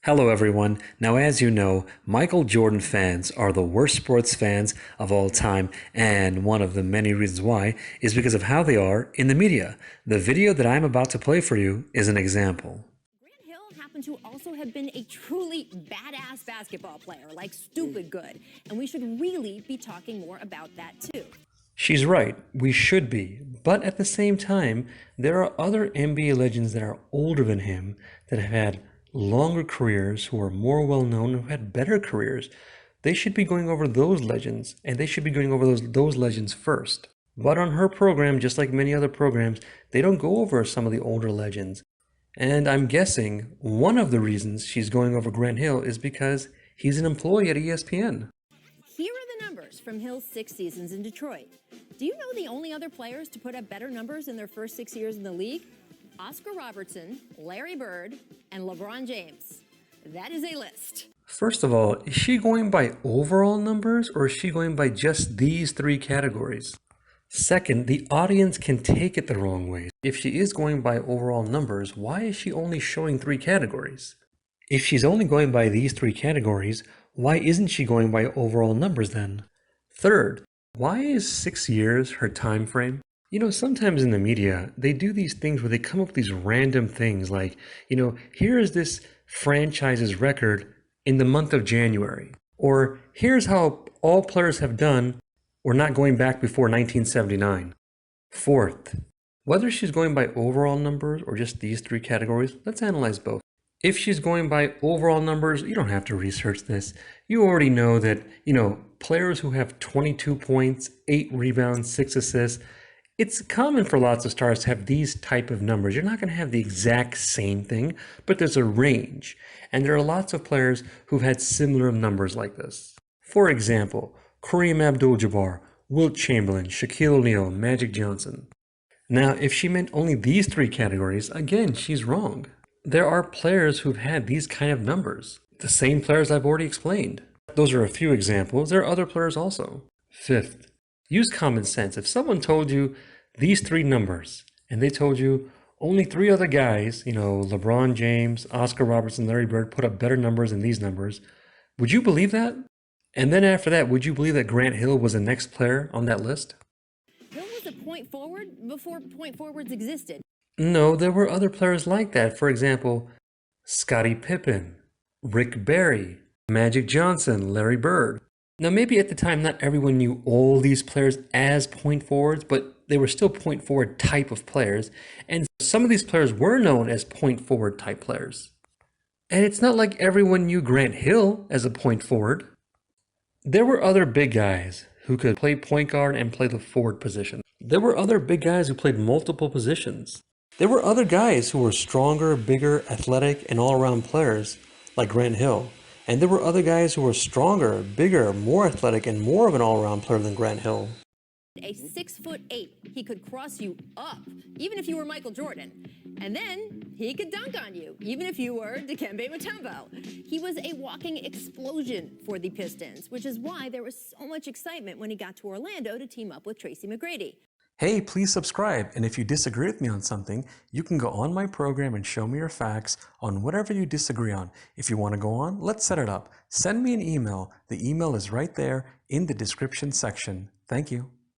Hello everyone. Now as you know, Michael Jordan fans are the worst sports fans of all time, and one of the many reasons why is because of how they are in the media. The video that I'm about to play for you is an example. Grant Hill happened to also have been a truly badass basketball player, like stupid good, and we should really be talking more about that too. She's right, we should be, but at the same time, there are other NBA legends that are older than him that have had longer careers, who are more well known, who had better careers. They should be going over those legends, and they should be going over those legends first. But on her program, just like many other programs, they don't go over some of the older legends. And I'm guessing one of the reasons she's going over Grant Hill is because he's an employee at ESPN. Here are the numbers from Hill's 6 seasons in Detroit. Do you know the only other players to put up better numbers in their first 6 years in the league? Oscar Robertson, Larry Bird, and LeBron James. That is a list. First of all, is she going by overall numbers or is she going by just these three categories? Second, the audience can take it the wrong way. If she is going by overall numbers, why is she only showing three categories? If she's only going by these three categories, why isn't she going by overall numbers then? Third, why is 6 years her time frame? You know, sometimes in the media, they do these things where they come up with these random things like, here is this franchise's record in the month of January. Or here's how all players have done. We're not going back before 1979. Fourth, whether she's going by overall numbers or just these three categories, let's analyze both. If she's going by overall numbers, you don't have to research this. You already know that, players who have 22 points, 8 rebounds, 6 assists, it's common for lots of stars to have these type of numbers. You're not going to have the exact same thing, but there's a range. And there are lots of players who've had similar numbers like this. For example, Kareem Abdul-Jabbar, Wilt Chamberlain, Shaquille O'Neal, Magic Johnson. Now, if she meant only these three categories, again, she's wrong. There are players who've had these kind of numbers. The same players I've already explained. Those are a few examples. There are other players also. Fifth, use common sense. If someone told you these three numbers, and they told you only three other guys, LeBron James, Oscar Robertson, Larry Bird, put up better numbers than these numbers, would you believe that? And then after that, would you believe that Grant Hill was the next player on that list? Hill was a point forward before point forwards existed. No, there were other players like that. For example, Scottie Pippen, Rick Barry, Magic Johnson, Larry Bird. Now, maybe at the time, not everyone knew all these players as point forwards, but they were still point forward type of players. And some of these players were known as point forward type players. And it's not like everyone knew Grant Hill as a point forward. There were other big guys who could play point guard and play the forward position. There were other big guys who played multiple positions. There were other guys who were stronger, bigger, athletic, and all-around players like Grant Hill. And there were other guys who were stronger, bigger, more athletic, and more of an all-around player than Grant Hill. A 6'8", he could cross you up, even if you were Michael Jordan. And then he could dunk on you, even if you were Dikembe Mutombo. He was a walking explosion for the Pistons, which is why there was so much excitement when he got to Orlando to team up with Tracy McGrady. Hey, please subscribe, and if you disagree with me on something, you can go on my program and show me your facts on whatever you disagree on. If you want to go on, let's set it up. Send me an email. The email is right there in the description section. Thank you.